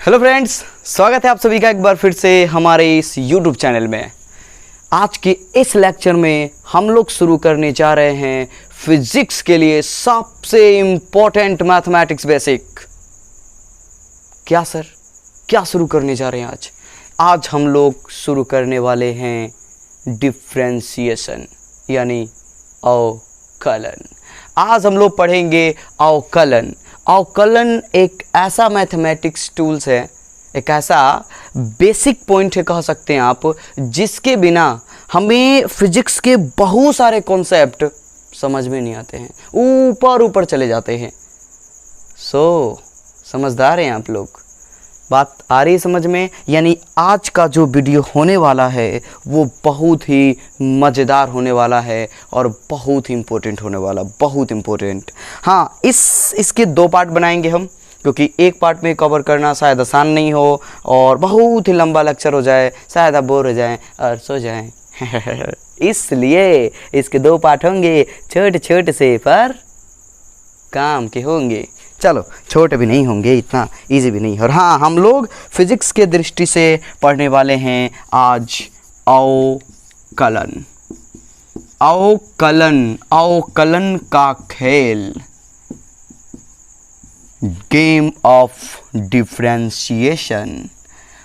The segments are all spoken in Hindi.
हेलो फ्रेंड्स, स्वागत है आप सभी का एक बार फिर से हमारे इस YouTube चैनल में। आज के इस लेक्चर में हम लोग शुरू करने जा रहे हैं फिजिक्स के लिए सबसे इम्पोर्टेंट मैथमेटिक्स बेसिक। क्या सर, क्या शुरू करने जा रहे हैं आज? आज हम लोग शुरू करने वाले हैं डिफरेंशिएशन यानी अवकलन। आज हम लोग पढ़ेंगे अवकलन। अवकलन एक ऐसा मैथमेटिक्स टूल्स है, एक ऐसा बेसिक पॉइंट है कह सकते हैं आप, जिसके बिना हमें फिजिक्स के बहुत सारे कॉन्सेप्ट समझ में नहीं आते हैं, ऊपर ऊपर चले जाते हैं। समझदार हैं आप लोग? बात आ रही है समझ में? यानी आज का जो वीडियो होने वाला है वो बहुत ही मज़ेदार होने वाला है और बहुत ही इम्पोर्टेंट होने वाला, बहुत इम्पोर्टेंट। हाँ, इसके दो पार्ट बनाएंगे हम, क्योंकि एक पार्ट में कवर करना शायद आसान नहीं हो और बहुत ही लंबा लेक्चर हो जाए, शायद आप बोर हो जाएं और सो जाएं। इसलिए इसके दो पार्ट होंगे, छोटे छोटे से पर काम के होंगे। चलो, छोटे भी नहीं होंगे, इतना इजी भी नहीं। और हाँ, हम लोग फिजिक्स के दृष्टि से पढ़ने वाले हैं आज अवकलन। अवकलन, अवकलन का खेल, गेम ऑफ डिफरेंशिएशन।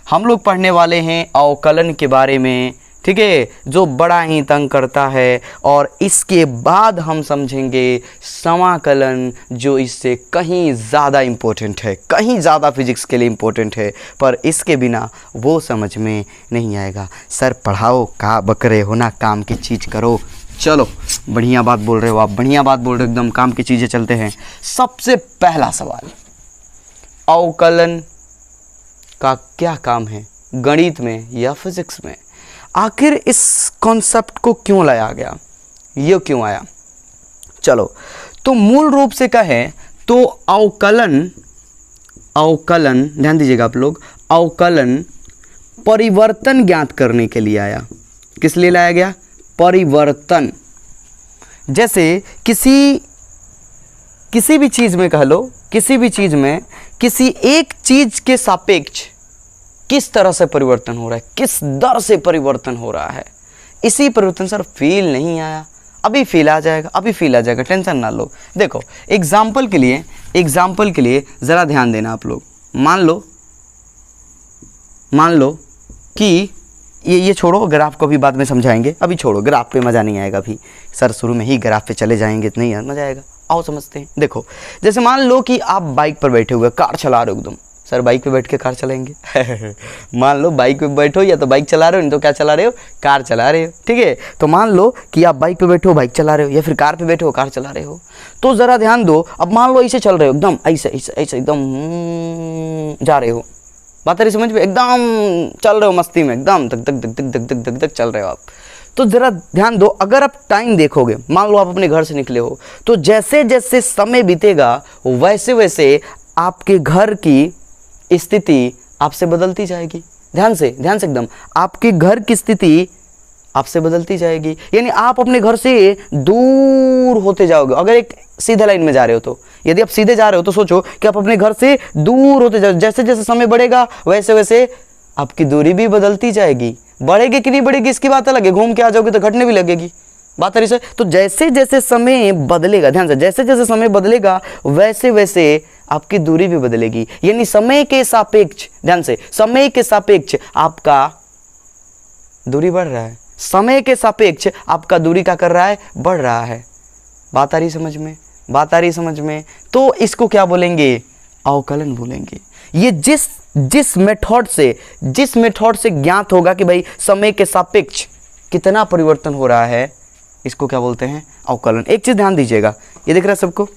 हम लोग पढ़ने वाले हैं अवकलन के बारे में, ठीक है, जो बड़ा ही तंग करता है। और इसके बाद हम समझेंगे समाकलन, जो इससे कहीं ज़्यादा इम्पोर्टेंट है, कहीं ज़्यादा फिजिक्स के लिए इम्पोर्टेंट है, पर इसके बिना वो समझ में नहीं आएगा। सर पढ़ाओ, का बकरे हो ना, काम की चीज़ करो। चलो, बढ़िया बात बोल रहे हो आप, बढ़िया बात बोल रहे हो, एकदम काम की चीज़ें चलते हैं। सबसे पहला सवाल, अवकलन का क्या काम है गणित में या फिजिक्स में? आखिर इस कॉन्सेप्ट को क्यों लाया गया, ये क्यों आया? चलो, तो मूल रूप से कहें तो अवकलन, अवकलन ध्यान दीजिएगा आप लोग, अवकलन परिवर्तन ज्ञात करने के लिए आया। किस लिए लाया गया? परिवर्तन। जैसे किसी भी चीज़ में कह लो, किसी भी चीज़ में किसी एक चीज़ के सापेक्ष किस तरह से परिवर्तन हो रहा है, किस दर से परिवर्तन हो रहा है। इसी परिवर्तन सर फील नहीं आया, अभी फील आ जाएगा, अभी फील आ जाएगा, टेंशन ना लो। देखो, एग्जाम्पल के लिए ज़रा ध्यान देना आप लोग। मान लो कि ये छोड़ो, ग्राफ को भी बाद में समझाएंगे, अभी छोड़ो, ग्राफ पे मज़ा नहीं आएगा। अभी सर शुरू में ही ग्राफ पे चले जाएंगे तो नहीं यार मज़ा आएगा। आओ समझते हैं। देखो, जैसे मान लो कि आप बाइक पर बैठे हुए, कार चला रहे हो एकदम। सर बाइक पे बैठ के कार चलाएंगे? मान लो बाइक पे बैठो, या तो बाइक चला रहे हो, नहीं तो क्या चला रहे हो, कार चला रहे हो, ठीक है। तो मान लो कि आप बाइक पे बैठे हो, बाइक चला रहे हो, या फिर कार पे बैठे हो, कार चला रहे हो। तो ज़रा ध्यान दो, अब मान लो ऐसे चल रहे हो, एकदम ऐसे ऐसे ऐसे एकदम जा रहे हो, बात रही समझ में, एकदम चल रहे हो मस्ती में, एकदम धक धक धक धक धक धक धक चल रहे हो आप। तो ज़रा ध्यान दो, अगर आप टाइम देखोगे, मान लो आप अपने घर से निकले हो, तो जैसे जैसे समय बीतेगा वैसे वैसे आपके घर की स्थिति आपसे बदलती जाएगी। ध्यान से एकदम, आपके घर की स्थिति आपसे बदलती जाएगी। यानी आप अपने घर से दूर होते जाओगे। अगर एक सीधे लाइन में जा रहे हो, तो यदि आप सीधे जा रहे हो तो सोचो कि आप अपने घर से दूर होते जाओ। जैसे जैसे समय बढ़ेगा वैसे वैसे आपकी दूरी भी बदलती जाएगी। बढ़ेगी कि नहीं बढ़ेगी इसकी बात अलग है, घूम के आ जाओगे तो घटने भी लगेगी, बात है। तो जैसे जैसे समय बदलेगा, ध्यान से, जैसे जैसे समय बदलेगा वैसे वैसे आपकी दूरी भी बदलेगी। यानी समय के सापेक्ष, ध्यान से, समय के सापेक्ष आपका दूरी बढ़ रहा है, समय के सापेक्ष आपका दूरी क्या कर रहा है, बढ़ रहा है। बात आ रही समझ में? बात आ रही समझ में? तो इसको क्या बोलेंगे? अवकलन बोलेंगे। ये जिस मेथड से ज्ञात होगा कि भाई समय के सापेक्ष कितना परिवर्तन हो रहा है, इसको क्या बोलते हैं? अवकलन। एक चीज़ ध्यान दीजिएगा, ये दिख रहा है सबको?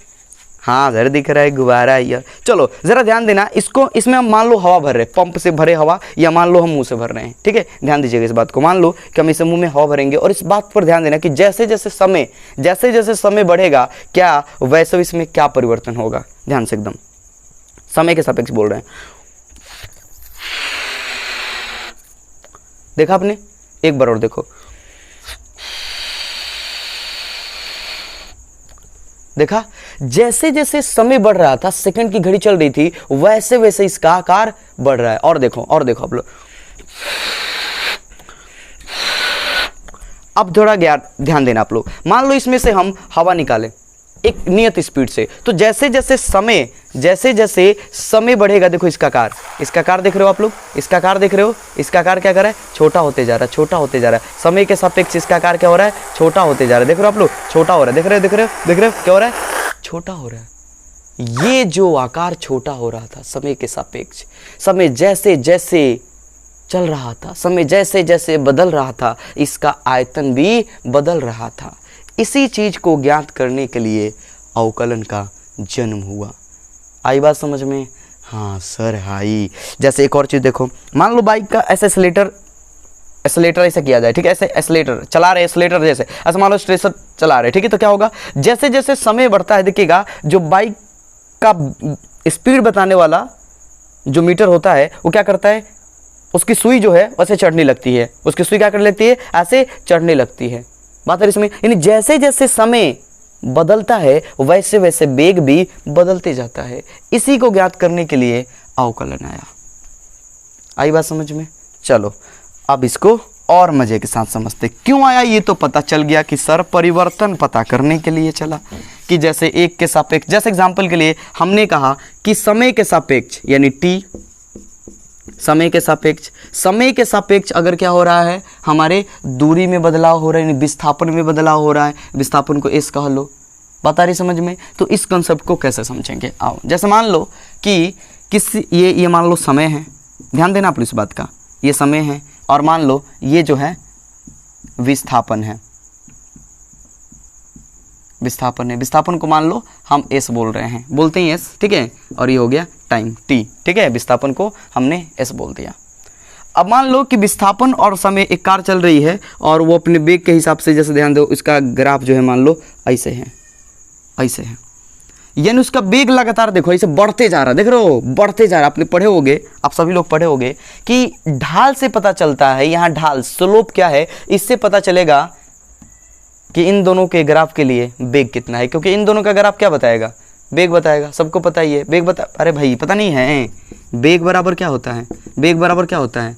हाँ, जरा दिख रहा है, गुब्बारा है यार। चलो ज़रा ध्यान देना, इसमें हम मान लो हवा भर रहे हैं, पंप से भरे हवा, या मान लो हम मुंह से भर रहे हैं, ठीक है। ध्यान दीजिएगा इस बात को। मान लो कि हम इसे मुंह में हवा भरेंगे, और इस बात पर ध्यान देना कि जैसे जैसे समय बढ़ेगा, क्या वैसे इसमें क्या परिवर्तन होगा। ध्यान से एकदम, समय के सापेक्ष बोल रहे हैं। देखा आपने? एक बार और देखो, देखा, जैसे जैसे समय बढ़ रहा था, सेकंड की घड़ी चल रही थी, वैसे वैसे इसका आकार बढ़ रहा है। और देखो आप लोग, अब थोड़ा ध्यान देना आप लोग। मान लो इसमें से हम हवा निकालें एक नियत स्पीड से, तो जैसे जैसे समय बढ़ेगा, देखो इसका आकार देख रहे हो आप लोग, इसका आकार देख रहे हो, इसका आकार क्या कर रहा है, छोटा होते जा रहा है। समय के सापेक्ष इसका आकार क्या हो रहा है, छोटा होते जा रहा है। देख रहे हो आप लोग, छोटा हो रहा है, देख रहे हो क्या हो रहा है, छोटा हो रहा है। ये जो आकार छोटा हो रहा था समय के सापेक्ष, समय जैसे जैसे चल रहा था, समय जैसे जैसे बदल रहा था, इसका आयतन भी बदल रहा था। इसी चीज को ज्ञात करने के लिए अवकलन का जन्म हुआ। आई बात समझ में? हाँ सर आई। जैसे एक और चीज देखो, मान लो बाइक का एक्सेलेरेटर ऐसे किया जाए, ठीक है, ऐसे एक्सेलेरेटर चला रहे, एक्सेलेरेटर जैसे ऐसे मान लो स्ट्रेसर चला रहे, ठीक है, तो क्या होगा, जैसे जैसे समय बढ़ता है, देखिएगा जो बाइक का स्पीड बताने वाला जो मीटर होता है वो क्या करता है, उसकी सुई जो है वैसे चढ़ने लगती है, उसकी सुई क्या करने लगती है, ऐसे चढ़ने लगती है। बात है इसमें, यानी जैसे जैसे समय बदलता है वैसे वैसे वेग भी बदलते जाता है। इसी को ज्ञात करने के लिए अवकलन आया। आई बात समझ में? चलो अब इसको और मजे के साथ समझते। क्यों आया ये तो पता चल गया कि सर परिवर्तन पता करने के लिए चला, कि जैसे एक के सापेक्ष, जैसे एग्जाम्पल के लिए हमने कहा कि समय के सापेक्ष यानी टी, समय के सापेक्ष अगर क्या हो रहा है, हमारे दूरी में बदलाव हो रहा है, यानी विस्थापन में बदलाव हो रहा है, विस्थापन को एस कह लो। बात आ रही समझ में? तो इस कंसेप्ट को कैसे समझेंगे, आओ। जैसे मान लो कि किसी ये मान लो समय है, ध्यान देना आप इस बात का, ये समय है, और मान लो ये जो है विस्थापन है, विस्थापन को मान लो हम एस बोल रहे हैं, बोलते हैं एस, ठीक है, और ये हो गया टाइम टी, ठीक है, विस्थापन को हमने एस बोल दिया। अब मान लो कि विस्थापन और समय, एक कार चल रही है और वो अपने वेग के हिसाब से, जैसे ध्यान दो, इसका ग्राफ जो है मान लो ऐसे है, यानी उसका वेग लगातार देखो ऐसे बढ़ते जा रहा है, देख रहे हो, बढ़ते जा रहा है। आपने पढ़े होंगे, आप सभी लोग पढ़े होंगे कि ढाल से पता चलता है, यहाँ ढाल स्लोप क्या है, इससे पता चलेगा कि इन दोनों के ग्राफ के लिए वेग कितना है, क्योंकि इन दोनों का ग्राफ क्या बताएगा, वेग बताएगा। सबको पता ही है वेग अरे भाई पता नहीं है, वेग बराबर क्या होता है, वेग बराबर क्या होता है,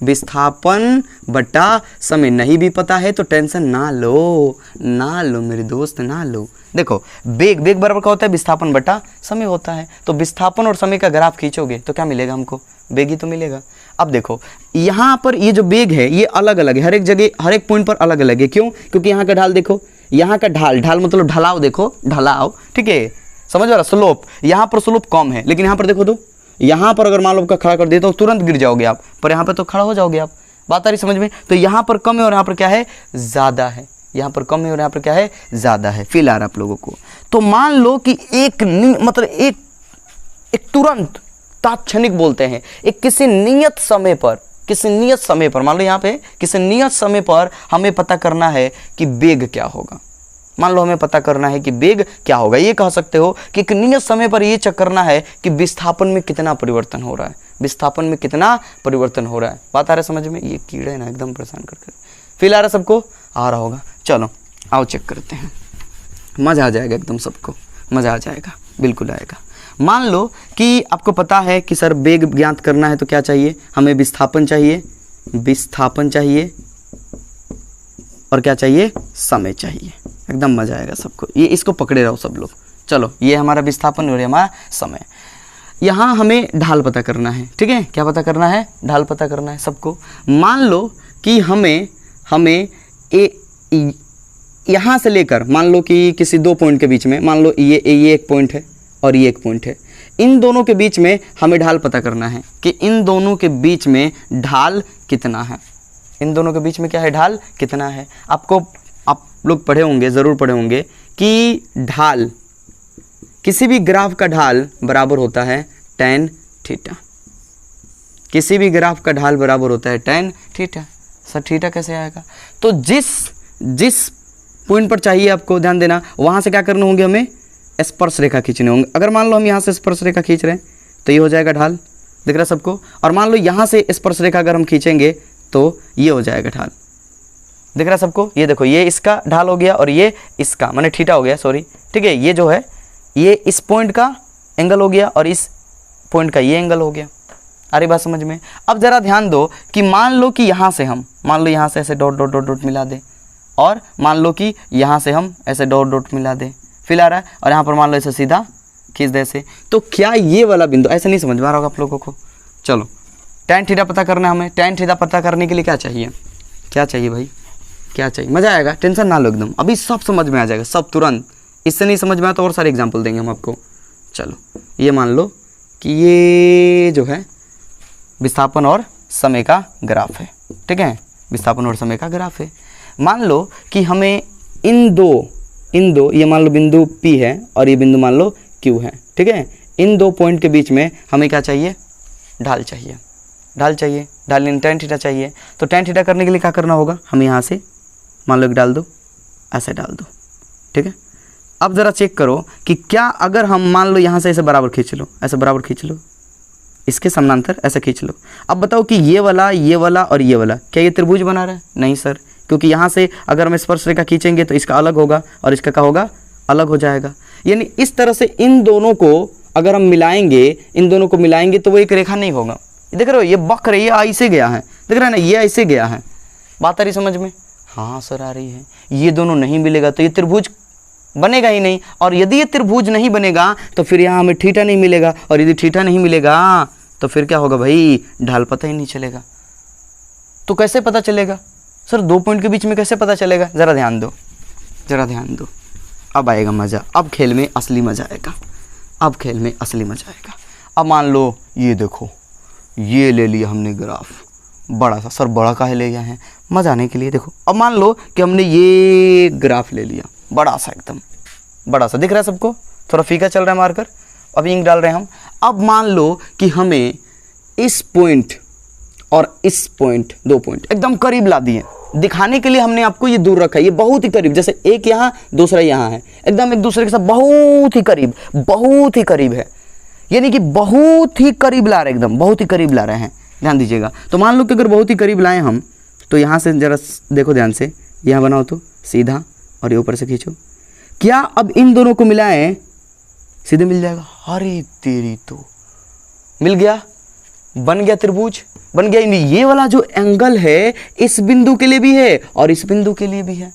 विस्थापन बटा समय। नहीं भी पता है तो टेंशन ना लो मेरे दोस्त, ना लो। देखो वेग बराबर क्या होता है, विस्थापन बटा समय होता है। तो विस्थापन और समय का ग्राफ खींचोगे तो क्या मिलेगा हमको, वेग ही तो मिलेगा। अब देखो यहाँ पर ये जो वेग है ये अलग अलग है, हर एक जगह हर एक पॉइंट पर अलग अलग है। क्यों? क्योंकि यहाँ का ढाल देखो, यहाँ का ढाल मतलब ढलाव, देखो ढलाव, ठीक है, समझ रहा, स्लोप, यहाँ पर स्लोप कम है, लेकिन यहाँ पर देखो तो, यहाँ पर अगर मान लो का खड़ा कर दिया तो तुरंत गिर जाओगे आप, पर यहाँ पर तो खड़ा हो जाओगे आप। बात आ रही समझ में? तो यहाँ पर कम है और यहाँ पर क्या है, ज़्यादा है, यहाँ पर कम है और यहाँ पर क्या है, ज़्यादा है। फील आ रहा है आप लोगों को? तो मान लो कि मतलब एक तुरंत तात्क्षणिक बोलते हैं, एक किसी नियत समय पर मान लो यहाँ पे किसी नियत समय पर हमें पता करना है कि वेग क्या होगा। मान लो हमें पता करना है कि वेग क्या होगा, ये कह सकते हो कि एक नियत समय पर ये चेक करना है कि विस्थापन में कितना परिवर्तन हो रहा है, बात आ रहा है समझ में? ये कीड़े है ना एकदम परेशान करके। फील आ रहा है सबको? आ रहा होगा। चलो आओ चेक करते हैं, मज़ा आ जाएगा, एकदम सबको मज़ा आ जाएगा, बिल्कुल आएगा। मान लो कि आपको पता है कि सर वेग ज्ञात करना है तो क्या चाहिए, हमें विस्थापन चाहिए और क्या चाहिए, समय चाहिए। एकदम मजा आएगा सबको, ये इसको पकड़े रहो सब लोग। चलो ये हमारा विस्थापन और ये हमारा समय। यहाँ हमें ढाल पता करना है, ठीक है, क्या पता करना है, ढाल पता करना है सबको। मान लो कि हमें यहाँ से लेकर, मान लो कि किसी दो पॉइंट के बीच में, मान लो ये एक पॉइंट है और ये एक पॉइंट है, इन दोनों के बीच में हमें ढाल पता करना है कि इन दोनों के बीच में ढाल कितना है, इन दोनों के बीच में क्या है, ढाल कितना है। आप लोग पढ़े होंगे, ज़रूर पढ़े होंगे कि ढाल, किसी भी ग्राफ का ढाल बराबर होता है tan थीटा, किसी भी ग्राफ का ढाल बराबर होता है tan थीटा। सर थीटा कैसे आएगा? तो जिस पॉइंट पर चाहिए आपको, ध्यान देना, वहाँ से क्या करने होंगे, हमें स्पर्श रेखा खींचने होंगे। अगर मान लो हम यहाँ से स्पर्श रेखा खींच रहे हैं तो ये हो जाएगा ढाल, दिख रहा है सबको। और मान लो यहाँ से स्पर्श रेखा अगर हम खींचेंगे तो ये हो जाएगा ढाल, दिख रहा है सबको? ये देखो, ये इसका ढाल हो गया और ये इसका, माने थीटा हो गया, सॉरी, ठीक है। ये जो है ये इस पॉइंट का एंगल हो गया और इस पॉइंट का ये एंगल हो गया। आ रही बात समझ में? अब ज़रा ध्यान दो कि मान लो कि यहाँ से हम, मान लो यहाँ से ऐसे डॉट डॉट डॉट डॉट मिला दें, और मान लो कि यहाँ से हम ऐसे डॉट डॉट मिला दें, फील आ रहा है? और यहाँ पर मान लो ऐसे सीधा खींच दे ऐसे, तो क्या ये वाला बिंदु, ऐसे नहीं समझ में आ रहा होगा आप लोगों को। चलो tan थीटा पता करना है हमें। tan थीटा पता करने के लिए क्या चाहिए? क्या चाहिए भाई? क्या चाहिए? मज़ा आएगा, टेंशन ना लो एकदम, अभी सब समझ में आ जाएगा, सब तुरंत। इससे नहीं समझ में आया तो और सारे एग्जाम्पल देंगे हम आपको। चलो ये मान लो कि ये जो है विस्थापन और समय का ग्राफ है, ठीक है, विस्थापन और समय का ग्राफ है। मान लो कि हमें इन दो ये मान लो बिंदु P है और ये बिंदु मान लो Q है, ठीक है। इन दो पॉइंट के बीच में हमें क्या चाहिए? ढाल चाहिए, ढाल चाहिए, ढाल इन tan थीटा चाहिए। तो tan थीटा करने के लिए क्या करना होगा? हम यहाँ से मान लो एक डाल दो, ऐसे डाल दो, ठीक है। अब ज़रा चेक करो कि क्या अगर हम मान लो यहाँ से ऐसे बराबर खींच लो, ऐसे बराबर खींच लो, इसके समानांतर ऐसे खींच लो। अब बताओ कि ये वाला और ये वाला क्या ये त्रिभुज बना रहा है? नहीं सर, क्योंकि यहाँ से अगर हम स्पर्श रेखा खींचेंगे तो इसका अलग होगा और इसका क्या होगा? अलग हो जाएगा। यानी इस तरह से इन दोनों को अगर हम मिलाएंगे, इन दोनों को मिलाएंगे तो वो एक रेखा नहीं होगा। देख रहे हो, ये वक्र है, ये ऐसे गया है, देख रहे हैं ना, ये ऐसे गया है। बात आ रही समझ में? हाँ सर आ रही है। ये दोनों नहीं मिलेगा तो ये त्रिभुज बनेगा ही नहीं, और यदि ये त्रिभुज नहीं बनेगा तो फिर यहाँ हमें थीटा नहीं मिलेगा, और यदि थीटा नहीं मिलेगा तो फिर क्या होगा भाई? ढाल पता ही नहीं चलेगा। तो कैसे पता चलेगा सर? दो पॉइंट के बीच में कैसे पता चलेगा? ज़रा ध्यान दो, ज़रा ध्यान दो, अब आएगा मज़ा, अब खेल में असली मज़ा आएगा, अब खेल में असली मज़ा आएगा। अब मान लो ये देखो, ये ले लिया हमने ग्राफ बड़ा सा। सर बड़ा काहे ले गया है? मज़ा आने के लिए। देखो अब मान लो कि हमने ये ग्राफ ले लिया बड़ा सा, एकदम बड़ा सा, दिख रहा है सबको? थोड़ा फीका चल रहा है मार्कर, अब इंक डाल रहे हैं हम। अब मान लो कि हमें इस पॉइंट और इस पॉइंट, दो पॉइंट एकदम करीब ला दिए। दिखाने के लिए हमने आपको ये दूर रखा है, ये बहुत ही करीब, जैसे एक यहाँ दूसरा यहाँ है, एकदम एक दूसरे के साथ बहुत ही करीब, बहुत ही करीब है, यानी कि बहुत ही करीब ला रहे हैं, एकदम बहुत ही करीब ला रहे हैं। ध्यान दीजिएगा। तो मान लो कि अगर बहुत ही करीब लाएं हम, तो यहाँ से जरा देखो ध्यान से, यहाँ बनाओ तो सीधा, और ये ऊपर से खींचो। क्या अब इन दोनों को मिलाएं? सीधे मिल जाएगा। अरे तेरी तो मिल गया, बन गया त्रिभुज, बन गया। ये वाला जो एंगल है इस बिंदु के लिए भी है और इस बिंदु के लिए भी है।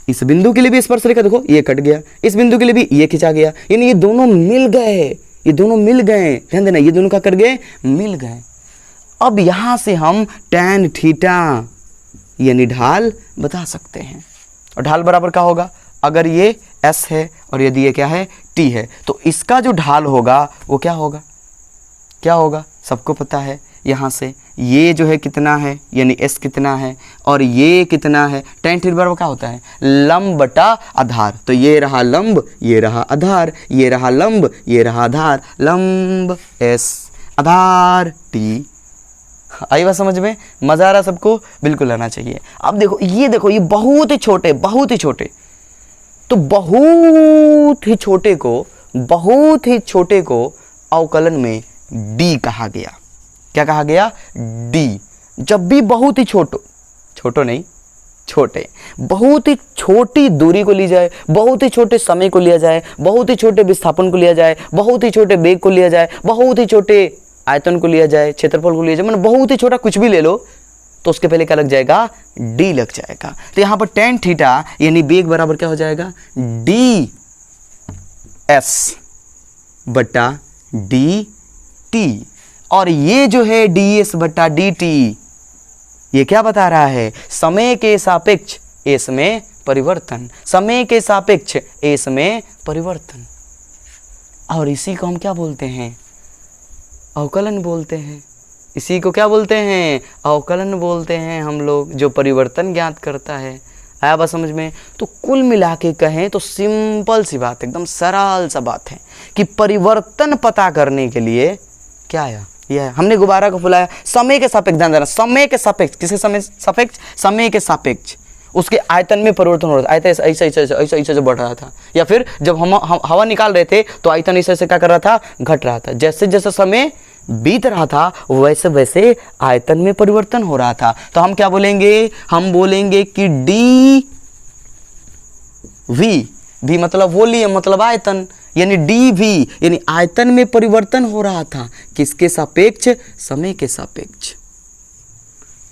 इस बिंदु के लिए भी स्पर्श रेखा देखो ये कट गया, इस बिंदु के लिए भी ये खिंचा गया, यानी ये दोनों मिल गए, ये दोनों मिल गए। ध्यान देना, ये दोनों क्या कर गए? मिल गए। अब यहां से हम tan थीटा यानी ढाल बता सकते हैं। और ढाल बराबर क्या होगा? अगर ये S है और यदि ये क्या है? T है, तो इसका जो ढाल होगा वो क्या होगा? क्या होगा? सबको पता है। यहाँ से ये जो है कितना है, यानी S कितना है, और ये कितना है? tan थीटा बराबर क्या होता है? लंब बटा आधार। तो ये रहा लंब, ये रहा आधार, ये रहा लंब, ये रहा आधार, लंब S, आधार T। आई बात समझ में? मज़ा आ रहा सबको? बिल्कुल आना चाहिए। अब देखो, ये बहुत ही छोटे, बहुत ही छोटे, तो बहुत ही छोटे को अवकलन में D कहा गया। क्या कहा गया? D। जब भी बहुत ही छोटे, बहुत ही छोटी दूरी को ली जाए, बहुत ही छोटे समय को लिया जाए, बहुत ही छोटे विस्थापन को लिया जाए, बहुत ही छोटे वेग को लिया जाए, बहुत ही छोटे आयतन को लिया जाए, क्षेत्रफल को लिया जाए, मतलब बहुत ही छोटा कुछ भी ले लो, तो उसके पहले क्या लग जाएगा? D लग जाएगा। तो यहाँ पर tan थीटा यानी वेग बराबर क्या हो जाएगा? ds बटा dt। और ये जो है ds बटा dt, ये क्या बता रहा है? समय के सापेक्ष s में परिवर्तन, समय के सापेक्ष s में परिवर्तन। और इसी को हम क्या बोलते हैं? अवकलन बोलते हैं। इसी को क्या बोलते हैं? अवकलन बोलते हैं हम लोग, जो परिवर्तन ज्ञात करता है। आया बात समझ में? तो कुल मिला के कहें तो सिंपल सी बात, एकदम सरल सा बात है कि परिवर्तन पता करने के लिए क्या आया? यह हमने गुब्बारा को फुलाया, समय के सापेक्ष। ध्यान देना, समय के सापेक्ष। किसके समय सापेक्ष? समय के सापेक्ष उसके आयतन में परिवर्तन हो रहा था। आयतन ऐसे बढ़ रहा था, या फिर जब हम हवा निकाल रहे थे तो आयतन ऐसे क्या कर रहा था? घट रहा था। जैसे जैसे समय बीत रहा था वैसे वैसे आयतन में परिवर्तन हो रहा था। तो हम क्या बोलेंगे, हम बोलेंगे कि डी वी, भी मतलब वॉल्यूम मतलब आयतन, यानी डी वी यानी आयतन में परिवर्तन हो रहा था किसके सापेक्ष, समय के सापेक्ष।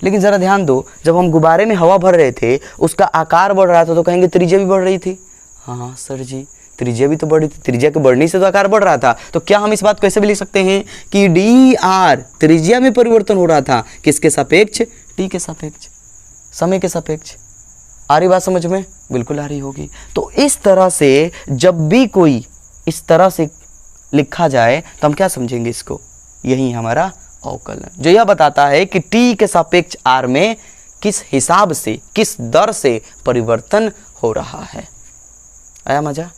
लेकिन जरा ध्यान दो, जब हम गुब्बारे में हवा भर रहे थे उसका आकार बढ़ रहा था तो कहेंगे त्रिज्या भी बढ़ रही थी। हाँ सर जी, त्रिज्या भी तो बढ़ी थी, त्रिज्या के बढ़ने से तो आकार बढ़ रहा था। तो क्या हम इस बात को ऐसे भी लिख सकते हैं कि डी आर त्रिज्या में परिवर्तन हो रहा था किसके सापेक्ष, टी के सापेक्ष, समय के सापेक्ष। आ रही बात समझ में? बिल्कुल आ रही होगी। तो इस तरह से जब भी कोई इस तरह से लिखा जाए तो हम क्या समझेंगे इसको, यही हमारा अवकलन, जो यह बताता है कि टी के सापेक्ष आर में किस हिसाब से, किस दर से परिवर्तन हो रहा है। आया मजा?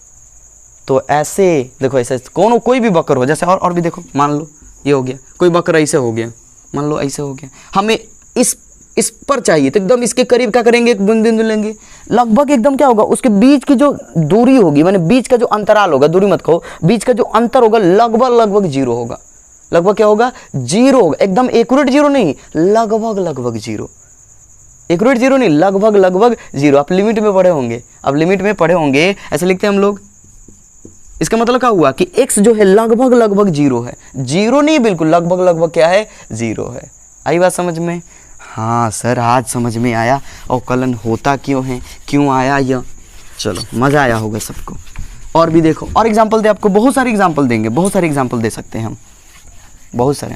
तो ऐसे देखो, ऐसे कोई भी वक्र हो, जैसे और भी देखो, मान लो ये हो गया, कोई वक्र ऐसे हो गया, मान लो ऐसे हो गया, हमें इस पर चाहिए तो एकदम इसके करीब क्या करेंगे, एक बिंदु लेंगे, लगभग एकदम क्या होगा, उसके बीच की जो दूरी होगी, माने बीच का जो अंतराल होगा, दूरी मत कहो, बीच का जो अंतर होगा लगभग जीरो होगा। लगभग क्या होगा, जीरो होगा, एकदम एक्यूरेट जीरो नहीं, लगभग जीरो, एक्यूरेट जीरो नहीं, लगभग जीरो। आप लिमिट में पढ़े होंगे, अब लिमिट में पढ़े होंगे, ऐसे लिखते हैं हम लोग। इसका मतलब क्या हुआ कि x जो है लगभग जीरो है, जीरो नहीं बिल्कुल, लगभग क्या है, जीरो है। आई बात समझ में? हाँ सर, आज समझ में आया अवकलन होता क्यों है, क्यों आया यह। चलो मज़ा आया होगा सबको। और भी देखो, और एग्जाम्पल दे, आपको बहुत सारे एग्जाम्पल देंगे, बहुत सारे एग्जाम्पल दे सकते हैं हम, बहुत सारे।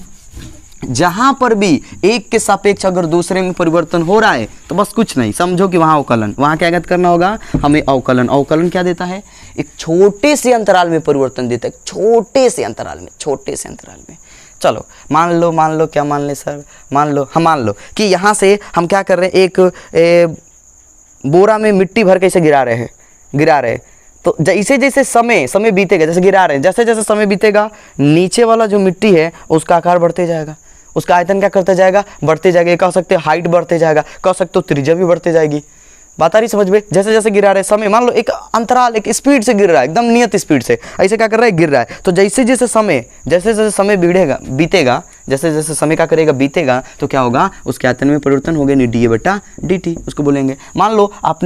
जहां पर भी एक के सापेक्ष अगर दूसरे में परिवर्तन हो रहा है तो बस कुछ नहीं, समझो कि वहां अवकलन, वहां क्या करना होगा हमें, अवकलन। अवकलन क्या देता है, एक छोटे से अंतराल में परिवर्तन देता है, छोटे से अंतराल में। चलो मान लो क्या मान ले सर, मान लो कि यहाँ से हम क्या कर रहे हैं, एक बोरा में मिट्टी भर के इसे गिरा रहे हैं। तो जैसे जैसे समय बीतेगा, जैसे गिरा रहे हैं, जैसे जैसे समय बीतेगा, नीचे वाला जो मिट्टी है उसका आकार बढ़ते जाएगा, उसका आयतन क्या करते जाएगा, बढ़ते जाएगा। कह सकते हो हाइट बढ़ते जाएगा, कह सकते हो त्रिज्या भी बढ़ते जाएगी। बात आ रही समझ में? जैसे जैसे गिरा रहे समय, मान लो एक अंतराल, एक स्पीड से गिर रहा है, एकदम नियत स्पीड से, ऐसे क्या कर रहा है, गिर रहा है। तो जैसे जैसे समय बीतेगा, जैसे जैसे समय क्या करेगा, बीतेगा, तो क्या होगा, उसके आयतन में परिवर्तन हो गया, dA/dt उसको बोलेंगे। मान लो आप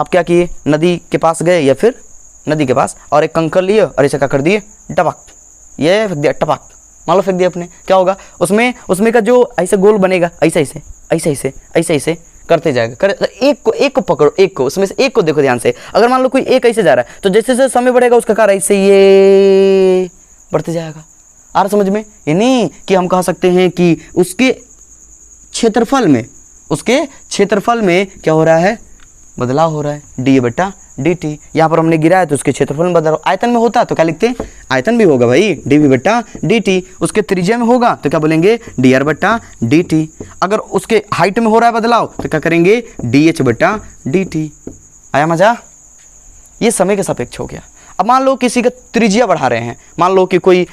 क्या किए, नदी के पास गए या फिर नदी के पास, और एक कंकर लिए और ऐसे क्या कर दिए, टपक, ये फेंक दिया, टपक, मान लो फेंक दिया आपने, क्या होगा उसमें का जो ऐसे गोल बनेगा, ऐसे करते जाएगा। एक को पकड़ो, एक को, उसमें से एक को देखो ध्यान से। अगर मान लो कोई एक ऐसे जा रहा है तो जैसे जैसे समय बढ़ेगा उसका आकार ऐसे ये बढ़ते जाएगा। आ रहा समझ में? यानी कि हम कह सकते हैं कि उसके क्षेत्रफल में क्या हो रहा है, बदलाव हो रहा है, dA/dt। यहाँ पर हमने गिरा है तो उसके क्षेत्रफल में बदलाव। आयतन में होता तो क्या लिखते हैं, आयतन भी होगा भाई, dV/dt। उसके त्रिज्या में होगा तो क्या बोलेंगे, dR/dt। अगर उसके हाइट में हो रहा है बदलाव तो क्या करेंगे, dH/dt। आया मजा? ये समय के सापेक्ष हो गया। अब मान लो किसी का त्रिज्या बढ़ा रहे हैं, मान लो कि कोई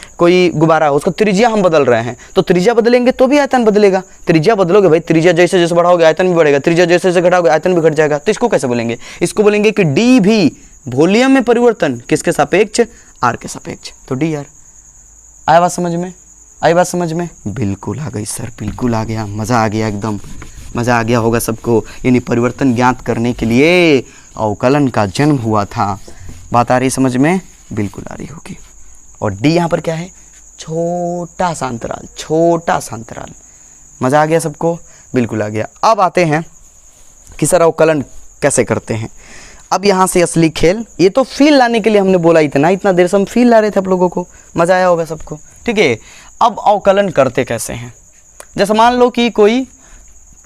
गुब्बारा है, उसका त्रिज्या हम बदल रहे हैं, तो त्रिज्या बदलेंगे तो भी आयतन बदलेगा। त्रिज्या बदलोगे भाई, त्रिज्या जैसे जैसे बढ़ाओगे आयतन भी बढ़ेगा, त्रिज्या जैसे जैसे घटाओगे आयतन भी घट जाएगा। तो इसको कैसे बोलेंगे, इसको बोलेंगे कि डी भी वॉल्यूम में परिवर्तन किसके सापेक्ष, आर के सापेक्ष, तो dr। आया बात समझ में? आई बात समझ में? बिल्कुल आ गई सर, बिल्कुल आ गया, मज़ा आ गया, एकदम मज़ा आ गया होगा सबको। यानी परिवर्तन ज्ञात करने के लिए अवकलन का जन्म हुआ था। बात आ रही समझ में? बिल्कुल आ रही होगी। और डी यहाँ पर क्या है, छोटा सा अंतराल। मज़ा आ गया सबको? बिल्कुल आ गया। अब आते हैं कि सर अवकलन कैसे करते हैं। अब यहाँ से असली खेल, ये तो फील लाने के लिए हमने बोला, इतना देर से हम फील ला रहे थे आप लोगों को, मज़ा आया होगा सबको, ठीक है। अब अवकलन करते कैसे हैं, जैसे मान लो कि कोई,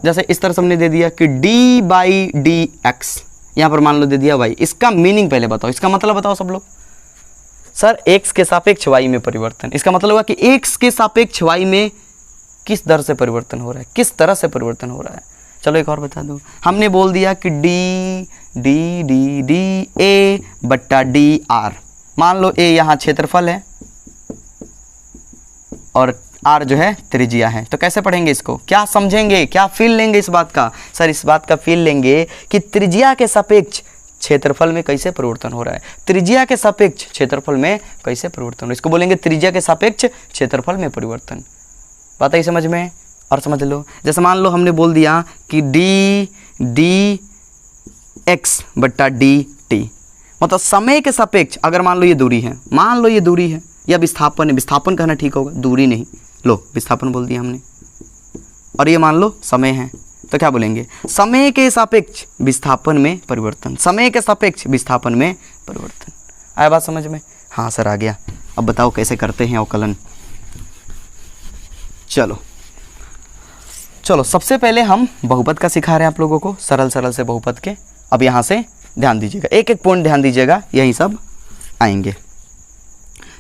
जैसे इस तरह से हमने दे दिया कि d/dx, यहाँ पर मान लो दे दिया y। इसका मीनिंग पहले बताओ, इसका मतलब बताओ सब लोग। सर x के सापेक्ष y में परिवर्तन, इसका मतलब हुआ कि x के सापेक्ष y में किस दर से परिवर्तन हो रहा है, किस तरह से परिवर्तन हो रहा है। चलो एक और बता दो, हमने बोल दिया कि dA/dr। मान लो a यहाँ क्षेत्रफल है और r जो है त्रिज्या है, तो कैसे पढ़ेंगे इसको, क्या समझेंगे, क्या फील लेंगे इस बात का। सर इस बात का फील लेंगे कि त्रिज्या के सापेक्ष क्षेत्रफल में कैसे परिवर्तन हो रहा है, त्रिज्या के सापेक्ष क्षेत्रफल में कैसे परिवर्तन हो रहा है, इसको बोलेंगे त्रिज्या के सापेक्ष क्षेत्रफल में परिवर्तन। बात आई समझ में? और समझ लो, जैसे मान लो हमने बोल दिया कि डी एक्स बट्टा डी टी, मतलब समय के सापेक्ष अगर मान लो ये दूरी है, मान लो ये दूरी है या विस्थापन है, विस्थापन कहना ठीक होगा, दूरी नहीं, लो विस्थापन बोल दिया हमने, और ये मान लो समय है, तो क्या बोलेंगे, समय के सापेक्ष विस्थापन में परिवर्तन, समय के सापेक्ष विस्थापन में परिवर्तन। आया बात समझ में? हाँ सर आ गया। अब बताओ कैसे करते हैं अवकलन। चलो सबसे पहले हम बहुपद का सिखा रहे हैं आप लोगों को, सरल सरल से बहुपद के। अब यहाँ से ध्यान दीजिएगा, एक एक पॉइंट ध्यान दीजिएगा, यही सब आएंगे।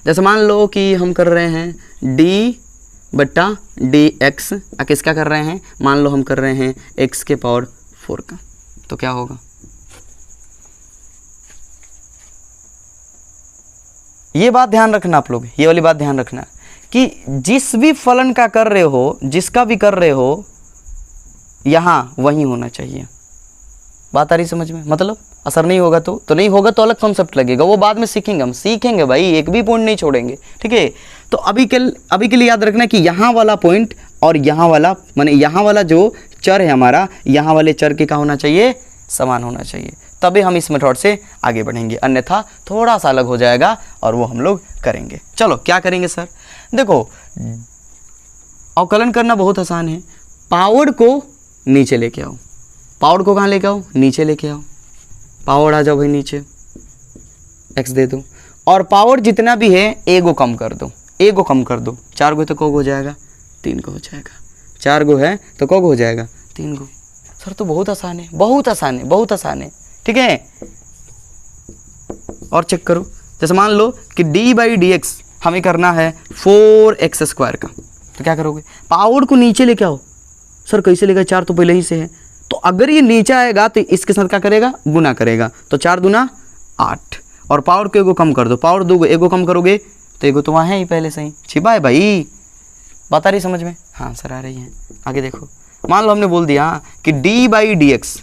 जैसे मान लो कि हम कर रहे हैं डी बट्टा डी एक्स, किसका कर रहे हैं, मान लो हम कर रहे हैं एक्स के पावर 4 का, तो क्या होगा, ये बात ध्यान रखना आप लोग, ये वाली बात ध्यान रखना कि जिस भी फलन का कर रहे हो, जिसका भी कर रहे हो, यहाँ वही होना चाहिए। बात आ रही समझ में? मतलब असर नहीं होगा तो नहीं होगा, तो अलग कॉन्सेप्ट लगेगा, वो बाद में सीखेंगे, हम सीखेंगे भाई, एक भी पॉइंट नहीं छोड़ेंगे, ठीक है। तो अभी के लिए याद रखना कि यहाँ वाला पॉइंट और यहाँ वाला, माने यहाँ वाला जो चर है हमारा, यहाँ वाले चर के क्या होना चाहिए, समान होना चाहिए, तभी हम इस मेथड से आगे बढ़ेंगे, अन्यथा थोड़ा सा अलग हो जाएगा और वो हम लोग करेंगे। चलो क्या करेंगे सर, देखो अवकलन करना बहुत आसान है, पावर को नीचे लेके आओ, पावर को कहाँ लेके आओ, नीचे लेके आओ, पावर आ जाओ भाई नीचे, एक्स दे दो, और पावर जितना भी है ए को कम कर दो, ए को कम कर दो, 4 गो तो को हो जाएगा, 3 को हो जाएगा, 4 गो है तो को हो जाएगा, 3 गो। सर तो बहुत आसान है, बहुत आसान है, बहुत आसान है, ठीक है। और चेक करो, जैसे मान लो कि डी बाई डी एक्स हमें करना है 4x² का, तो क्या करोगे, पावर को नीचे लेके आओ। सर कैसे लेगा, 4 तो पहले ही से है, तो अगर ये नीचे आएगा तो इसके साथ क्या करेगा, गुना करेगा, तो 4 दूना 8, और पावर को एगो कम कर दो, पावर 2 एगो कम करोगे तो एगो तो वहाँ है ही पहले से ही, छिपा है भाई। बात आ रही समझ में? हाँ सर आ रही है। आगे देखो, मान लो हमने बोल दिया कि डी बाई डी एक्स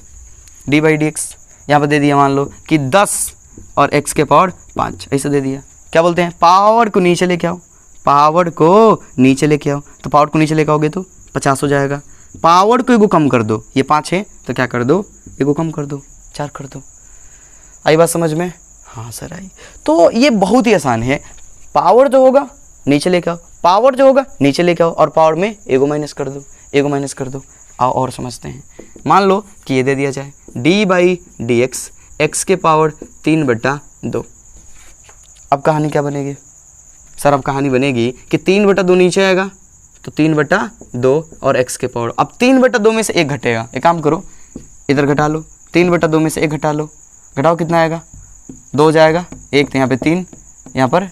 यहाँ पर दे दिया, मान लो कि 10 और x के पावर 5 ऐसे दे दिया, क्या बोलते हैं, पावर को नीचे लेके आओ, पावर को नीचे लेके आओ, तो पावर को नीचे लेके आओगे तो 50 हो जाएगा, पावर को एगो कम कर दो, ये 5 है तो क्या कर दो, एगो कम कर दो, 4 कर दो। आई बात समझ में? हाँ सर आई। तो ये बहुत ही आसान है, पावर जो होगा नीचे लेके आओ, पावर जो होगा नीचे लेके आओ, और पावर में एगो माइनस कर दो, एगो माइनस कर दो। आओ और समझते हैं, मान लो कि ये दे दिया जाए D by D x, x के पावर 3/2। अब कहानी क्या बनेगी सर, अब कहानी बनेगी कि 3/2 नीचे आएगा तो 3/2 और x के पावर, अब 3/2 में से 1 घटेगा, एक काम करो इधर घटा लो, 3/2 में से 1 घटा लो, घटाओ कितना आएगा, 2 जाएगा, 1 तो यहाँ पे 3, यहाँ पर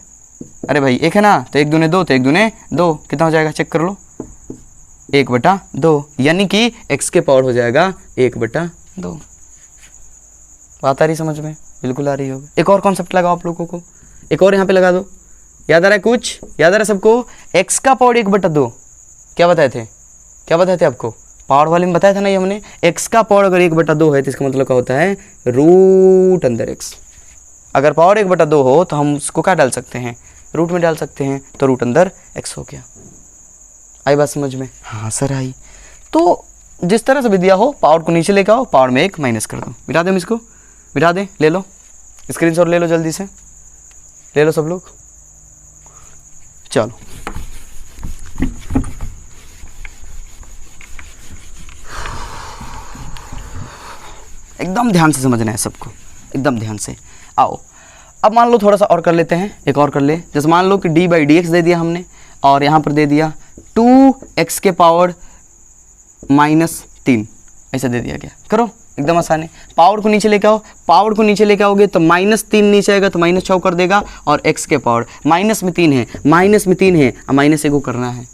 अरे भाई 1 है ना, तो 1 दूने 2, तो 1 दूने 2 कितना हो जाएगा, चेक कर लो, 1/2, यानी कि x के पावर हो जाएगा 1/2। बात आ रही समझ में? बिल्कुल आ रही होगी। एक और कॉन्सेप्ट लगाओ आप लोगों को, एक और यहाँ पे लगा दो, याद आ रहा है कुछ, याद आ रहा है सबको, x का पावर 1/2 क्या बताए थे आपको, पावर वाले में बताया था ना ये हमने, x का पावर अगर 1/2 है तो इसका मतलब क्या होता है, √x। अगर पावर 1/2 हो तो हम उसको क्या डाल सकते हैं, रूट में डाल सकते हैं, तो √x हो गया। आई बात समझ में? हाँ सर आई। तो जिस तरह से भी दिया हो, पावर को नीचे लेके आओ, पावर में 1 माइनस कर दो, बिठा दें इसको, बिठा दें, ले लो स्क्रीनशॉट, ले लो जल्दी से, ले लो सब लोग। चलो एकदम ध्यान से समझना है सबको, एकदम ध्यान से। आओ अब मान लो थोड़ा सा और कर लेते हैं, एक और कर ले, जैसे मान लो कि डी बाई डी एक्स दे दिया हमने, और यहाँ पर दे दिया 2x के पावर -3 ऐसा दे दिया गया। करो एकदम आसान है, पावर को नीचे लेके आओ, पावर को नीचे लेके आओगे तो -3 नीचे आएगा तो -6 कर देगा, और x के पावर माइनस में 3 है, और माइनस एगो करना है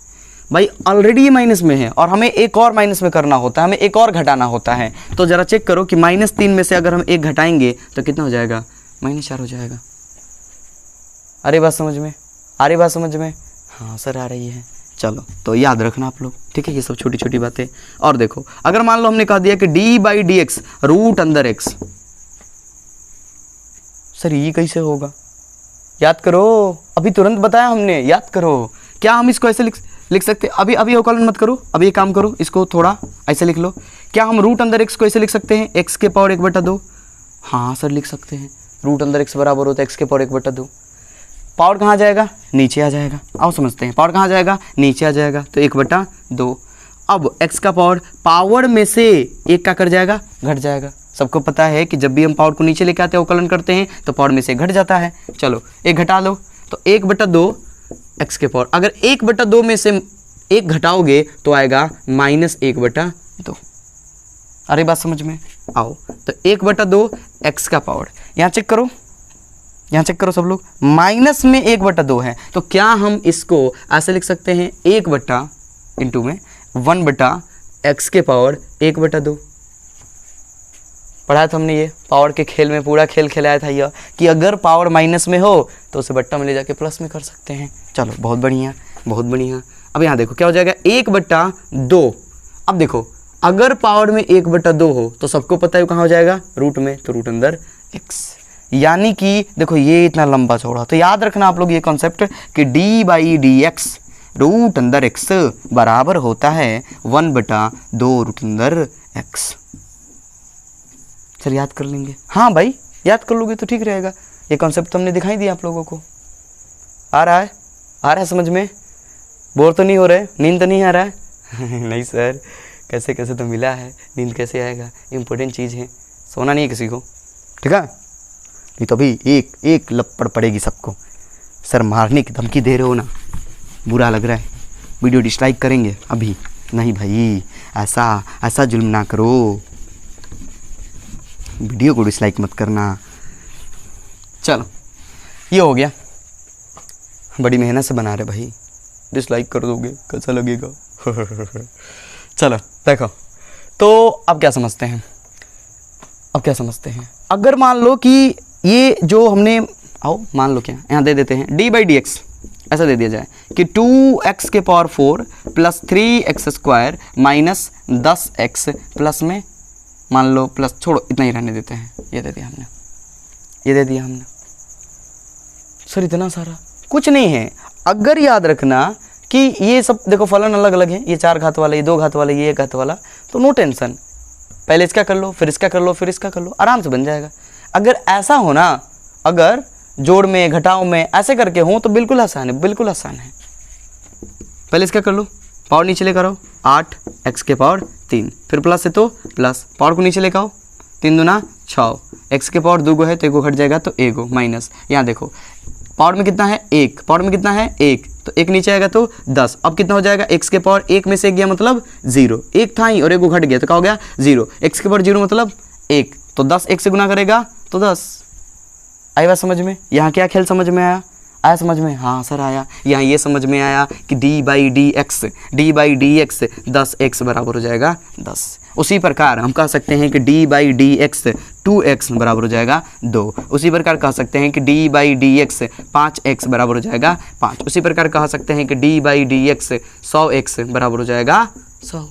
भाई, ऑलरेडी ये माइनस में है और हमें एक और माइनस में करना होता है, हमें एक और घटाना होता है। तो ज़रा चेक करो कि -3 में से अगर हम 1 घटाएंगे तो कितना हो जाएगा, -4 हो जाएगा। अरे बात समझ में, अरे बात समझ में? हाँ सर आ रही है। चलो तो याद रखना आप लोग, ठीक है, ये सब छोटी छोटी बातें। और देखो अगर मान लो हमने कह दिया कि D by D x √x, sir ये कैसे होगा, याद करो, अभी तुरंत बताया हमने, याद करो। क्या हम इसको ऐसे लिख सकते हैं? अभी अवकलन मत करो, अभी ये काम करो, इसको थोड़ा ऐसे लिख लो। क्या हम रूट अंदर x को ऐसे लिख सकते हैं, x के पावर 1/2? हाँ सर लिख सकते हैं, रूट अंदर x बराबर होता है x के पावर 1/2। पावर कहाँ जाएगा, नीचे आ जाएगा। आओ समझते हैं, पावर कहाँ जाएगा, नीचे आ जाएगा, तो 1/2। अब x का पावर में से एक का कर जाएगा, घट जाएगा। सबको पता है कि जब भी हम पावर को नीचे लेके आते हैं, अवकलन करते हैं, तो पावर में से घट जाता है। चलो एक घटा लो, तो 1/2 x के पावर, अगर 1/2 में से एक घटाओगे तो आएगा -1/2। अरे बात समझ में आओ, तो 1/2 x का पावर, यहाँ चेक करो, यहाँ चेक करो सब लोग, माइनस में 1/2 है, तो क्या हम इसको ऐसे लिख सकते हैं, 1 इंटू में 1/x के पावर 1/2। पढ़ाया था हमने, ये पावर के खेल में पूरा खेल खिलाया था यह, कि अगर पावर माइनस में हो तो उसे बट्टा में ले जाके प्लस में कर सकते हैं। चलो बहुत बढ़िया, बहुत बढ़िया। अब यहाँ देखो क्या हो जाएगा, 1/2। अब देखो अगर पावर में 1/2 हो तो सबको पता है कहाँ हो जाएगा, रूट में, तो रूट अंदर x। यानी कि देखो ये इतना लंबा चौड़ा, तो याद रखना आप लोग ये कॉन्सेप्ट कि d/dx रूट अंदर x बराबर होता है 1/2 रूट अंदर x। चल याद कर लेंगे, हाँ भाई याद कर लोगे तो ठीक रहेगा। ये कॉन्सेप्ट तो हमने दिखाई दिया आप लोगों को। आ रहा है समझ में? बोर तो नहीं हो रहे, नींद तो नहीं आ रहा है? नहीं सर, कैसे कैसे तो मिला है, नींद कैसे आएगा, इम्पोर्टेंट चीज़ है, सोना नहीं है किसी को, ठीक है? नहीं तो अभी एक लपड़ पड़ेगी सबको। सर मारने की धमकी दे रहे हो ना, बुरा लग रहा है, वीडियो डिसलाइक करेंगे अभी। नहीं भाई, ऐसा जुल्म ना करो, वीडियो को डिसलाइक मत करना। चलो ये हो गया, बड़ी मेहनत से बना रहे भाई, डिसलाइक कर दोगे कैसा लगेगा? चलो देखो, तो अब क्या समझते हैं, अगर मान लो कि ये जो हमने, आओ मान लो क्या यहाँ दे देते हैं, d/dx ऐसा दे दिया जाए कि 2x के power 4 plus 3x² minus 10x plus में, मान लो प्लस, छोड़ो इतना ही रहने देते हैं, ये दे दिया हमने, सर इतना सारा कुछ नहीं है। अगर याद रखना कि ये सब देखो फलन अलग अलग है, ये 4 घात वाला, ये 2 घात वाला, ये 1 घात वाला, तो नो टेंशन, पहले इसका कर लो, फिर इसका कर लो, फिर इसका कर लो, आराम से बन जाएगा। अगर ऐसा हो ना, अगर जोड़ में घटाव में ऐसे करके हो तो बिल्कुल आसान है, बिल्कुल आसान है। पहले इसका कर लो, पावर नीचे लेकर आओ, 8x के पावर 3, फिर प्लस है तो प्लस, पावर को नीचे लेकर आओ, 3 दूना 6, x के पावर 2 गो है तो 1 गो घट जाएगा, तो 1 गो माइनस, यहाँ देखो पावर में कितना है 1, पावर में कितना है 1, तो 1 नीचे आएगा तो 10। अब कितना हो जाएगा, x के पावर 1 में से 1 गया मतलब 0, 1 था ही और 1 गो घट गया तो क्या हो गया 0, x के पावर 0 मतलब 1, तो 10 1 से गुना करेगा तो 10। आई बात समझ में? यहाँ क्या खेल समझ में आया समझ में? हाँ सर आया। यहाँ ये समझ में आया कि d/dx 10x बराबर हो जाएगा 10। उसी प्रकार हम कह सकते हैं कि d/dx 2x बराबर हो जाएगा 2। उसी प्रकार कह सकते हैं कि d/dx 5x बराबर हो जाएगा 5। उसी प्रकार कह सकते हैं कि d/dx 100x बराबर हो जाएगा 100।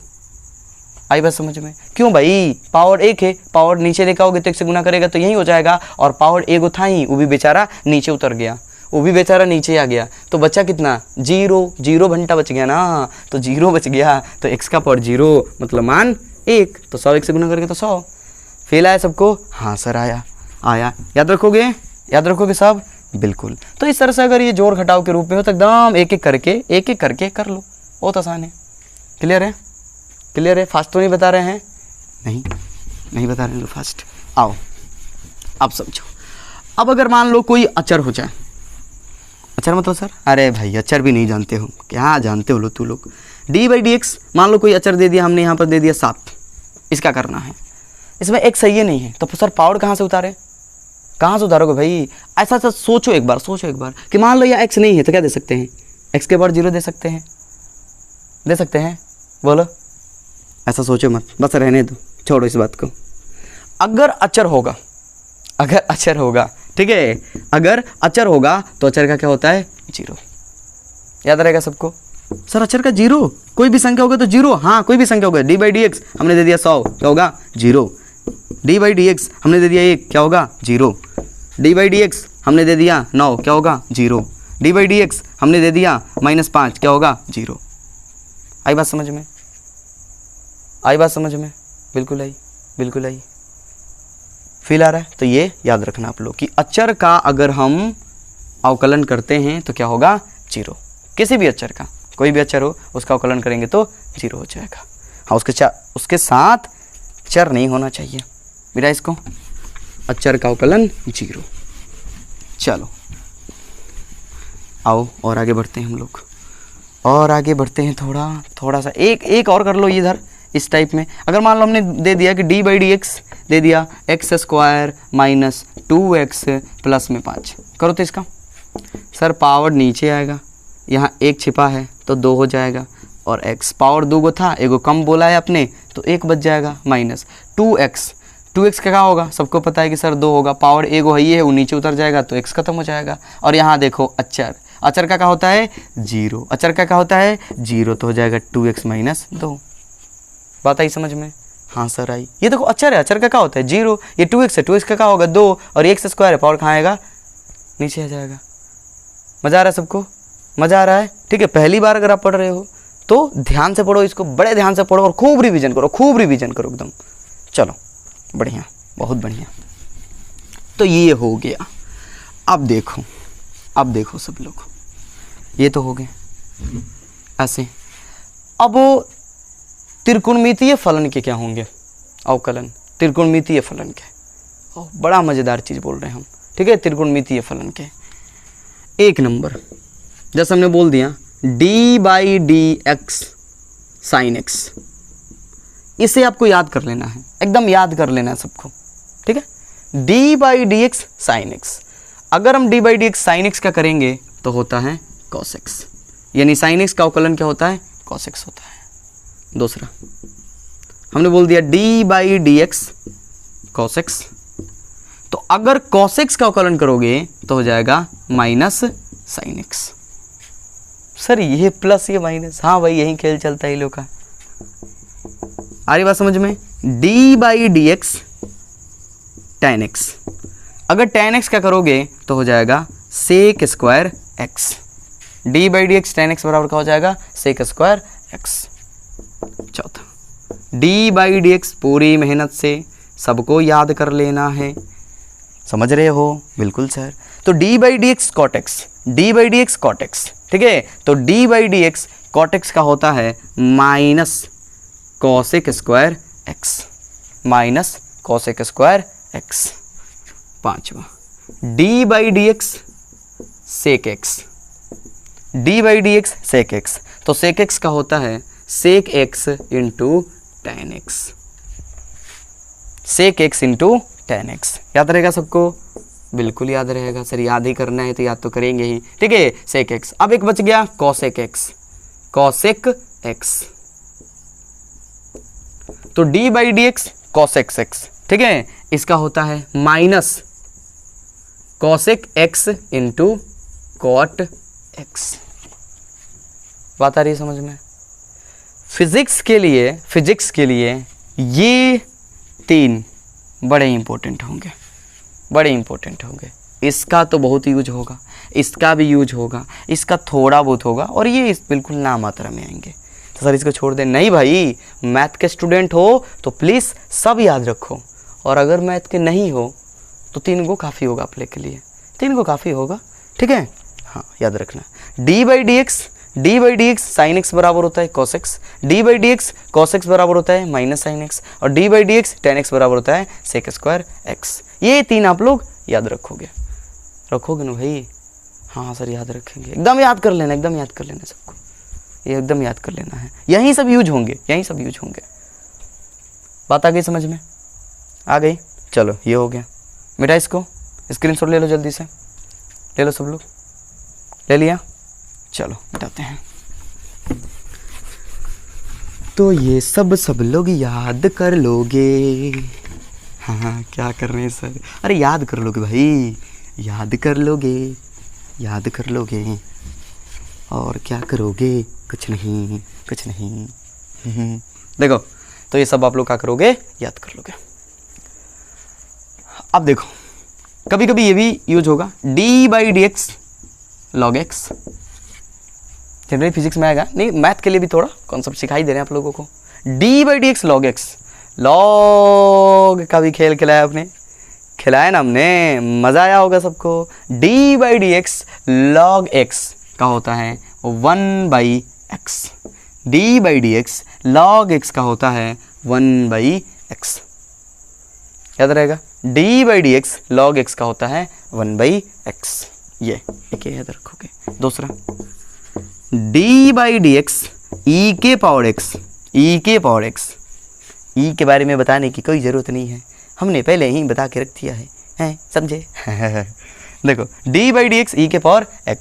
आई बात समझ में? क्यों भाई, पावर 1 है, पावर नीचे लेकर आओगे तो 1 से गुना करेगा तो यही हो जाएगा, और पावर 1 था ही, वो भी बेचारा नीचे उतर गया, वो भी बेचारा नीचे आ गया, तो बचा कितना 0 घंटा बच गया ना, तो 0 बच गया, तो x का पावर 0 मतलब मान 1, तो 100 1 से गुना करेंगे तो 100। फेल आया सबको? हाँ सर आया। याद रखोगे सब? बिल्कुल। तो इस तरह से अगर ये जोड़ घटाव के रूप में हो तो एकदम एक एक करके कर लो, बहुत आसान है। क्लियर है? फास्ट तो नहीं बता रहे हैं? नहीं बता रहे हैं फास्ट। आओ अब समझो। अब अगर मान लो कोई अचर हो जाए, अचर मतलब सर, अरे भाई अचर भी नहीं जानते हो, क्या जानते हो लो तू लोग। d/dx मान लो कोई अचर दे दिया हमने, यहाँ पर दे दिया 7, इसका करना है, इसमें x सही नहीं है, तो सर पावर कहाँ से उतारोगे भाई? ऐसा सोचो एक बार कि मान लो या x नहीं है तो क्या दे सकते हैं, x के पावर 0 दे सकते हैं, बोलो। ऐसा सोचो मत, बस रहने दो, छोड़ो इस बात को। अगर अचर होगा ठीक है, अगर अचर होगा तो अचर का क्या होता है 0, याद रहेगा सबको। सर अचर का 0, कोई भी संख्या होगा तो 0, हाँ कोई भी संख्या होगा। d/dx हमने दे दिया 100, क्या होगा 0। d/dx हमने दे दिया 1, क्या होगा 0। डी बाई डी एक्स हमने दे दिया 9, क्या होगा 0। डी बाई डी एक्स हमने दे दिया -5, क्या होगा 0। आई बात समझ में? आई बात समझ में? बिल्कुल आई, बिल्कुल आई। फील आ रहा है? तो ये याद रखना आप लोग कि अचर का अगर हम अवकलन करते हैं तो क्या होगा 0। किसी भी अचर का, कोई भी अचर हो उसका अवकलन करेंगे तो 0 हो जाएगा। हाँ, उसके साथ चर नहीं होना चाहिए बेटा। इसको अचर का अवकलन 0। चलो आओ और आगे बढ़ते हैं हम लोग, और आगे बढ़ते हैं थोड़ा सा। एक और कर लो इधर इस टाइप में। अगर मान लो हमने दे दिया कि डी बाई डी एक्स दे दिया x² माइनस 2x प्लस में 5, करो तो इसका सर पावर नीचे आएगा, यहाँ 1 छिपा है तो 2 हो जाएगा, और x पावर 2 गो था, एगो कम बोला है अपने तो 1 बच जाएगा, माइनस 2x का क्या होगा, सबको पता है कि सर 2 होगा, पावर एगो है, ये है वो नीचे उतर जाएगा तो x खत्म हो जाएगा। और यहाँ देखो अचर का क्या होता है 0, अचर का क्या होता है 0, तो हो जाएगा 2x माइनस 2। बात आई समझ में? हाँ सर आई। ये देखो अचर है, अचर का क्या होता है 0, ये 2x है, 2x का क्या होगा 2, और x² है, पावर कहाँ आएगा नीचे आ जाएगा। मज़ा आ रहा है सबको? मज़ा आ रहा है? ठीक है, पहली बार अगर आप पढ़ रहे हो तो ध्यान से पढ़ो, इसको बड़े ध्यान से पढ़ो और खूब रिवीजन करो, खूब रिवीजन करो एकदम। चलो बढ़िया, बहुत बढ़िया। तो ये हो गया। अब देखो सब लोग, ये तो हो गए ऐसे। अब त्रिकोणमितीय फलन के क्या होंगे अवकलन? त्रिकोणमितीय फलन के बड़ा मज़ेदार चीज़ बोल रहे हैं हम, ठीक है। त्रिकोणमितीय फलन के 1 नंबर, जैसे हमने बोल दिया D by D x sine x, इसे आपको याद कर लेना है, एकदम याद कर लेना है सबको, ठीक है। D by D x sine x, अगर हम D by D x sine x का करेंगे तो होता है कॉस एक्स, यानी साइन एक्स का अवकलन क्या होता है कॉस एक्स होता है। दूसरा हमने बोल दिया D by D x cos x, तो अगर कॉस एक्स का अवकलन करोगे तो हो जाएगा माइनस साइन एक्स। सर ये प्लस ये माइनस, हाँ भाई यही खेल चलता है इन लोग का। आ रही बात समझ में? D by D X tan X, अगर टेन एक्स का करोगे तो हो जाएगा sec square X. D by D X tan X बराबर क्या हो जाएगा सेक स्क्वायर एक्स। चौथा डी बाई डी एक्स, पूरी मेहनत से सबको याद कर लेना है, समझ रहे हो? बिल्कुल सर। तो D by D x cot x, D by D x cot x, ठीक है। तो D by D x cot x का होता है minus cosec square x, minus cosec square x. पांचवा d by D x sec x, D by D x sec x, तो सेक एक्स का होता है sec x into tan x, sec x into tan x. याद रहेगा सबको? बिल्कुल याद रहेगा सर, याद ही करना है तो याद तो करेंगे ही, ठीक है। सेक एक्स, अब एक बच गया कॉसेक एक्स, कॉसेक एक्स, तो D by D X cosec X, ठीक है। इसका होता है minus cosec X into cot X. बात आ रही है समझ में? फिजिक्स के लिए ये 3 बड़े इंपॉर्टेंट होंगे, बड़े इंपॉर्टेंट होंगे। इसका तो बहुत यूज होगा, इसका भी यूज होगा, इसका थोड़ा बहुत होगा, और ये बिल्कुल ना मात्रा में आएंगे। तो सर इसको छोड़ दें? नहीं भाई, मैथ के स्टूडेंट हो तो प्लीज़ सब याद रखो, और अगर मैथ के नहीं हो तो 3 को काफ़ी होगा आप लोग के लिए, 3 को काफ़ी होगा, ठीक है। हाँ याद रखना, D by D x sine x बराबर होता है cos x, D by D x cos x बराबर होता है माइनस साइन एक्स, और D by D X tan X बराबर होता है सेक स्क्वायर एक्स। ये 3 आप लोग याद रखोगे ना भाई? हाँ सर याद रखेंगे, एकदम याद कर लेना, एकदम याद कर लेना सबको, ये एकदम याद कर लेना है। यहीं सब यूज होंगे, यहीं सब यूज होंगे। बात आ गई समझ में? आ गई? चलो ये हो गया बेटा, इसको स्क्रीनशॉट ले लो, जल्दी से ले लो, सब लोग ले लिया? चलो बताते हैं। तो ये सब लोग याद कर लोगे। हाँ क्या कर रहे हैं सर? अरे याद कर लोगे भाई, याद कर लोगे, याद कर लोगे, और क्या करोगे? कुछ नहीं, कुछ नहीं। देखो, तो ये सब आप लोग क्या करोगे? याद कर लोगे। अब देखो कभी कभी ये भी यूज होगा, d/dx log x। Generally physics में आएगा, नहीं मैथ के लिए भी थोड़ा कॉन्सेप्ट सिखाई दे रहे हैं आप लोगों को। d/dx log x, लॉग का भी खेल खिलाया आपने, खिलाया ना हमने, मज़ा आया होगा सबको। d/dx log x का होता है 1/x, d/dx log x का होता है 1/x, याद रहेगा। d/dx log x का होता है 1/x, ये एक याद रखोगे। दूसरा d/dx e के पावर x, e के पावर x, e के बारे में बताने की कोई ज़रूरत नहीं है, हमने पहले ही बता के रख दिया है समझे। देखो d/dx e के पावर x,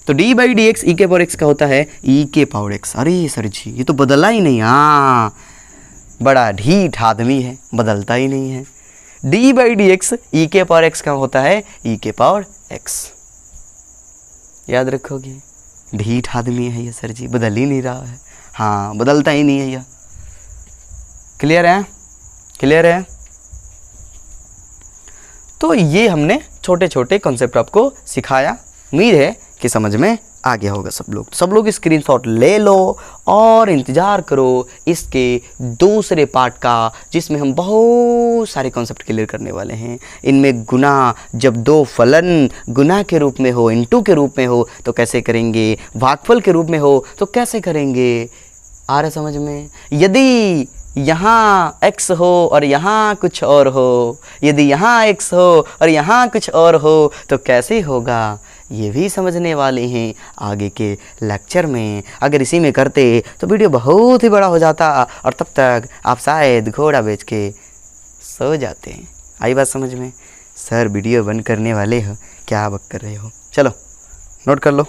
तो d/dx e के पावर x का होता है e के पावर x। अरे सर जी ये तो बदला ही नहीं, हाँ बड़ा ढीठ आदमी है, बदलता ही नहीं है। d/dx e के पावर x का होता है e के पावर x, याद रखोगे। ढीठ आदमी है ये सर जी, बदल ही नहीं रहा है, हाँ बदलता ही नहीं है ये। क्लियर है, क्लियर है। तो ये हमने छोटे छोटे कॉन्सेप्ट आपको सिखाया, उम्मीद है कि समझ में आ गया होगा सब लोग स्क्रीनशॉट ले लो और इंतज़ार करो इसके दूसरे पार्ट का, जिसमें हम बहुत सारे कॉन्सेप्ट क्लियर करने वाले हैं। इनमें गुना जब दो फलन गुना के रूप में हो, इनटू के रूप में हो तो कैसे करेंगे, भागफल के रूप में हो तो कैसे करेंगे, आ रहा समझ में। यदि यहाँ x हो और यहाँ कुछ और हो, यदि यहाँ x हो और यहाँ कुछ और हो तो कैसे होगा, ये भी समझने वाले हैं आगे के लेक्चर में। अगर इसी में करते तो वीडियो बहुत ही बड़ा हो जाता और तब तक आप शायद घोड़ा बेच के सो जाते हैं। आई बात समझ में। सर वीडियो बंद करने वाले हो, क्या बक कर रहे हो, चलो नोट कर लो।